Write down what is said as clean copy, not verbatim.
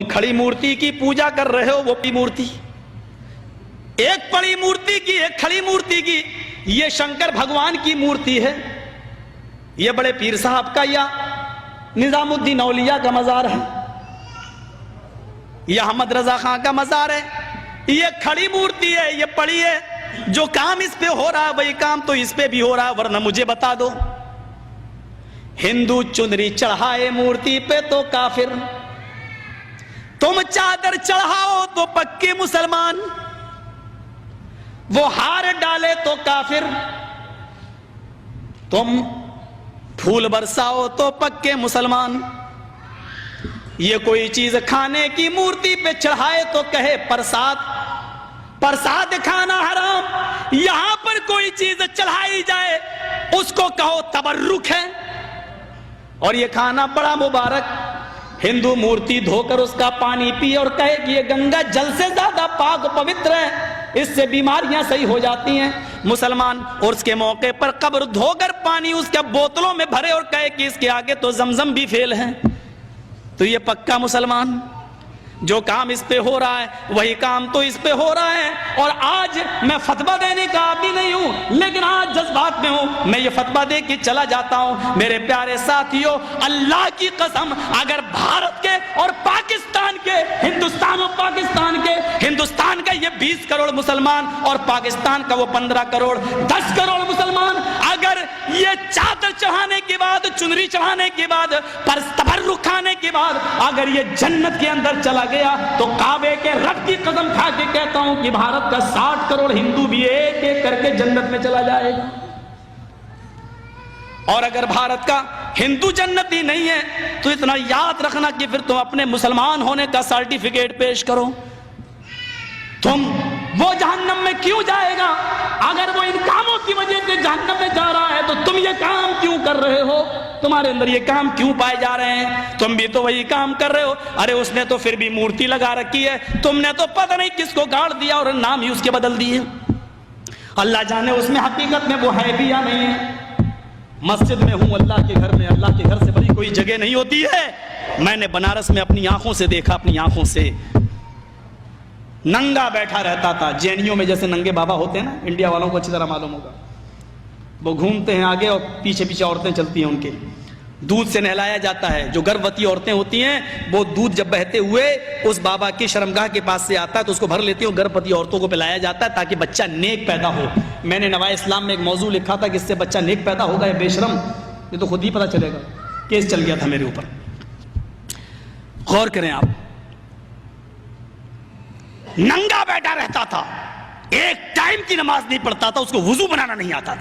खड़ी मूर्ति की पूजा कर रहे हो, वो भी मूर्ति, एक पड़ी मूर्ति की, एक खड़ी मूर्ति की। ये शंकर भगवान की मूर्ति है, ये बड़े पीर साहब का या निजामुद्दीन औलिया का मजार है, ये अहमद रजा खां का मजार है। ये खड़ी मूर्ति है, ये पड़ी है। जो काम इस पे हो रहा है वही काम तो इस पे भी हो रहा है, वरना मुझे बता दो। हिंदू चुनरी चढ़ाए मूर्ति पे तो काफिर, तुम चादर चढ़ाओ तो पक्के मुसलमान, वो हार डाले तो काफिर, तुम फूल बरसाओ तो पक्के मुसलमान। ये कोई चीज खाने की मूर्ति पे चढ़ाए तो कहे प्रसाद, प्रसाद खाना हराम। यहां पर कोई चीज चढ़ाई जाए उसको कहो तबर्रुक है, और ये खाना बड़ा मुबारक। हिंदू मूर्ति धोकर उसका पानी पिए और कहे कि ये गंगा जल से ज्यादा पाक पवित्र है, इससे बीमारियां सही हो जाती हैं। मुसलमान और उसके मौके पर कब्र धोकर पानी उसके बोतलों में भरे और कहे कि इसके आगे तो जमजम भी फेल है, तो ये पक्का मुसलमान। जो काम इस पे हो रहा है वही काम तो इस पे हो रहा है। और आज मैं फतवा देने का आदमी नहीं हूं, लेकिन आज जज्बात में हूं, मैं ये फतवा दे के चला जाता हूं। मेरे प्यारे साथियों, अल्लाह की कसम, अगर भारत के और पाकिस्तान के, हिंदुस्तान और पाकिस्तान के, हिंदुस्तान का ये 20 करोड़ मुसलमान और पाकिस्तान का वो 15 करोड़ 10 करोड़ मुसलमान, अगर ये चादर चढ़ाने के बाद, चुनरी चढ़ाने के बाद, तबर्रुक खाने के बाद अगर ये जन्नत के अंदर चला गया, तो काबे के रब की कसम खा के कहता हूं कि भारत का 60 करोड़ हिंदू भी एक एक करके जन्नत में चला जाएगा। और अगर भारत का हिंदू जन्नती नहीं है तो इतना याद रखना कि फिर तुम अपने मुसलमान होने का सर्टिफिकेट पेश करो। तुम वो जहन्नम में क्यों जाएगा? अगर वो इन कामों की वजह से जहन्नम में जा रहा है तो तुम ये काम क्यों कर रहे हो? तुम्हारे अंदर ये काम क्यों पाए जा रहे हैं? तुम भी तो वही काम कर रहे हो। अरे उसने तो फिर भी मूर्ति लगा रखी है, तुमने तो पता नहीं किसको गाड़ दिया और नाम ही उसके बदल दिए। अल्लाह जाने उसमें हकीकत में वो है भी या नहीं है। मस्जिद में हूं, अल्लाह के घर में, अल्लाह के घर से बड़ी कोई जगह नहीं होती है। मैंने बनारस में अपनी आंखों से देखा, अपनी आंखों से, नंगा बैठा रहता था। जेएनयू में जैसे नंगे बाबा होते हैं ना, इंडिया वालों को अच्छी तरह मालूम होगा, वो घूमते हैं आगे और पीछे पीछे औरतें चलती हैं, उनके दूध से नहलाया जाता है। जो गर्भवती औरतें होती हैं वो दूध जब बहते हुए उस बाबा की शर्मगाह के पास से आता है तो उसको भर लेती हैं, गर्भवती औरतों को पिलाया जाता है ताकि बच्चा नेक पैदा हो। मैंने नवाए इस्लाम में एक मौजू लिखा था कि इससे बच्चा नेक पैदा होगा या बेशरम, ये तो खुद ही पता चलेगा। केस चल गया था मेरे ऊपर। गौर करें आप, नंगा बैठा रहता था, एक टाइम की नमाज नहीं पढ़ता था, उसको वुजू बनाना नहीं आता था।